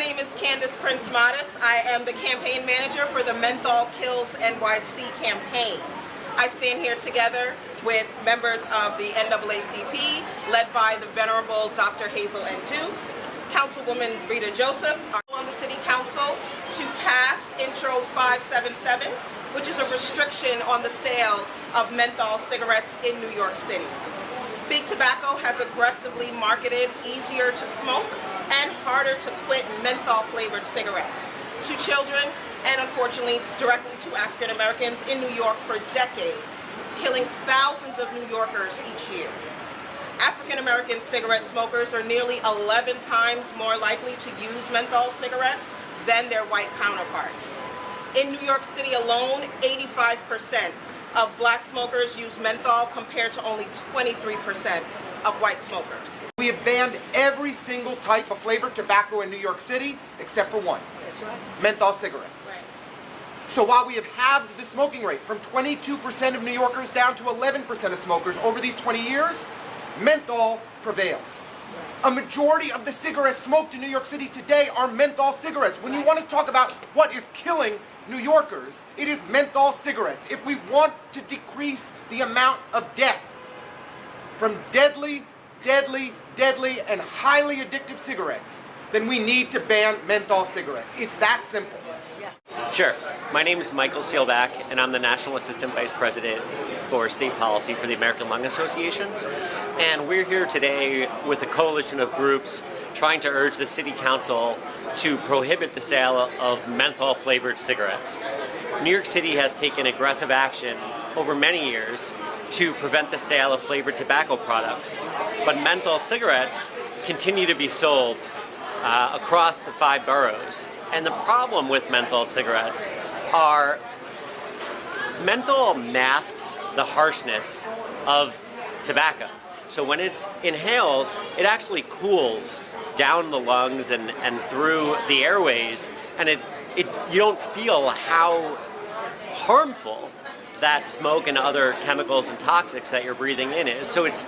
name is Candace Prince-Modis. I am the campaign manager for the Menthol Kills NYC campaign. I stand here together with members of the NAACP, led by the Venerable Dr. Hazel N. Dukes, Councilwoman Rita Joseph, on the City Council to pass Intro 577, which is a restriction on the sale of menthol cigarettes in New York City. Big Tobacco has aggressively marketed easier to smoke and harder to quit menthol-flavored cigarettes to children and, unfortunately, directly to African Americans in New York for decades, killing thousands of New Yorkers each year. African American cigarette smokers are nearly 11 times more likely to use menthol cigarettes than their white counterparts. In New York City alone, 85% of black smokers use menthol compared to only 23% of white smokers. We have banned every single type of flavored tobacco in New York City except for one. That's right. Menthol cigarettes. Right. So while we have halved the smoking rate from 22% of New Yorkers down to 11% of smokers over these 20 years, menthol prevails. A majority of the cigarettes smoked in New York City today are menthol cigarettes. When you want to talk about what is killing New Yorkers, it is menthol cigarettes. If we want to decrease the amount of death from deadly, and highly addictive cigarettes, then we need to ban menthol cigarettes. It's that simple. Sure. My name is Michael Seelbach, and I'm the National Assistant Vice President for State Policy for the American Lung Association. And we're here today with a coalition of groups trying to urge the City Council to prohibit the sale of menthol-flavored cigarettes. New York City has taken aggressive action over many years to prevent the sale of flavored tobacco products, but menthol cigarettes continue to be sold across the 5 boroughs. And the problem with menthol cigarettes are menthol masks the harshness of tobacco. So when it's inhaled, it actually cools down the lungs and through the airways, and you don't feel how harmful that smoke and other chemicals and toxics that you're breathing in is. So it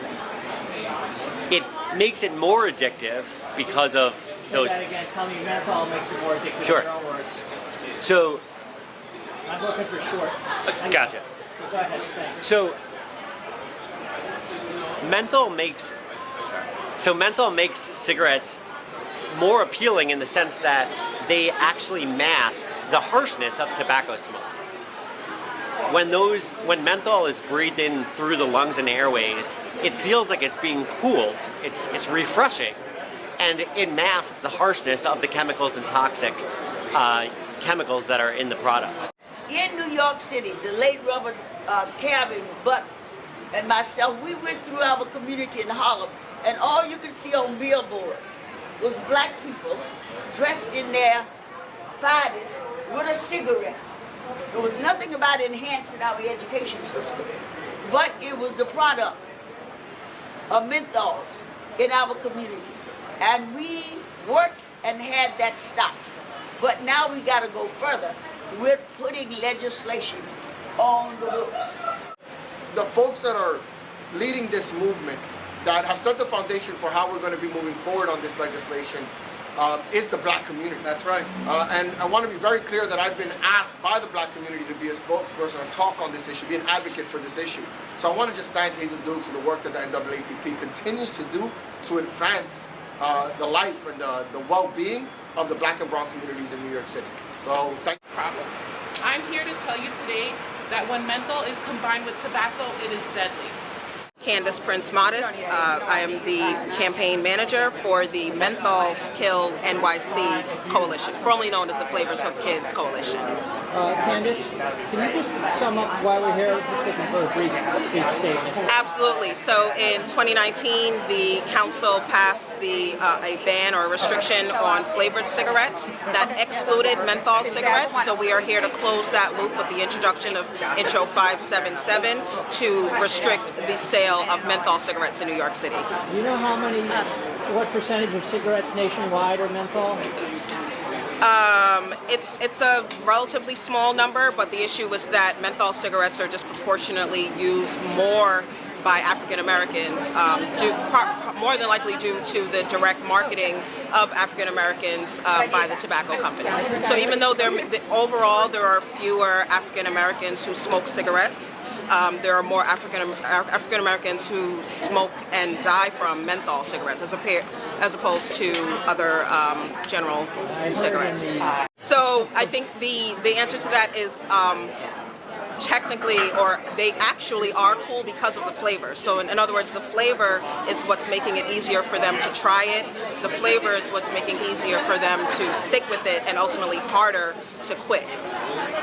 makes it more addictive because of those. Say that again. Tell me menthol makes it more addictive. Sure. In your own words. So I'm looking for short. Gotcha. So go ahead. Thanks. So menthol makes cigarettes more appealing in the sense that they actually mask the harshness of tobacco smoke. When menthol is breathed in through the lungs and airways, it feels like it's being cooled. It's refreshing, and it masks the harshness of the chemicals and toxic chemicals that are in the product. In New York City, the late Robert Cabin Butts and myself, we went through our community in Harlem, and all you could see on billboards was black people dressed in their finest with a cigarette. There was nothing about enhancing our education system, but it was the product of menthols in our community. And we worked and had that stopped. But now we got to go further. We're putting legislation on the books. The folks that are leading this movement, that have set the foundation for how we're going to be moving forward on this legislation, is the black community. That's right. And I want to be very clear that I've been asked by the black community to be a spokesperson and talk on this issue, be an advocate for this issue. So I want to just thank Hazel Dukes for the work that the NAACP continues to do to advance the life and the well-being of the black and brown communities in New York City. So thank you. Problems. I'm here to tell you today that when menthol is combined with tobacco, it is deadly. Candace Prince-Modis. I am the campaign manager for the Menthol's Kill NYC Coalition, formerly known as the Flavors of Kids Coalition. Candace, can you just sum up why we're here? Just looking for a brief statement. Absolutely. So in 2019, the council passed a ban or a restriction on flavored cigarettes that excluded menthol cigarettes. So we are here to close that loop with the introduction of Intro 577 to restrict the sale of menthol cigarettes in New York City. Do you know what percentage of cigarettes nationwide are menthol? It's a relatively small number, but the issue is that menthol cigarettes are disproportionately used more by African Americans, more than likely due to the direct marketing of African Americans by the tobacco company. So even though overall there are fewer African Americans who smoke cigarettes, there are more African Americans who smoke and die from menthol cigarettes as opposed to other general cigarettes. So I think the answer to that is technically, or they actually are cool because of the flavor. So in other words, the flavor is what's making it easier for them to try it. The flavor is what's making it easier for them to stick with it and ultimately harder to quit.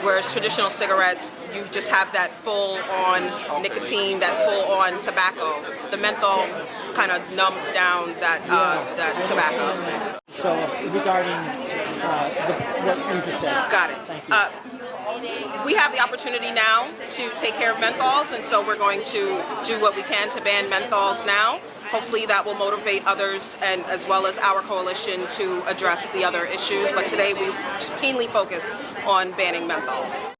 Whereas traditional cigarettes, you just have that full-on nicotine, that full-on tobacco. The menthol kind of numbs down that tobacco. So regarding what you just said. Got it. Thank you. We have the opportunity now to take care of menthols, and so we're going to do what we can to ban menthols now. Hopefully that will motivate others, and as well as our coalition, to address the other issues. But today we keenly focused on banning menthols.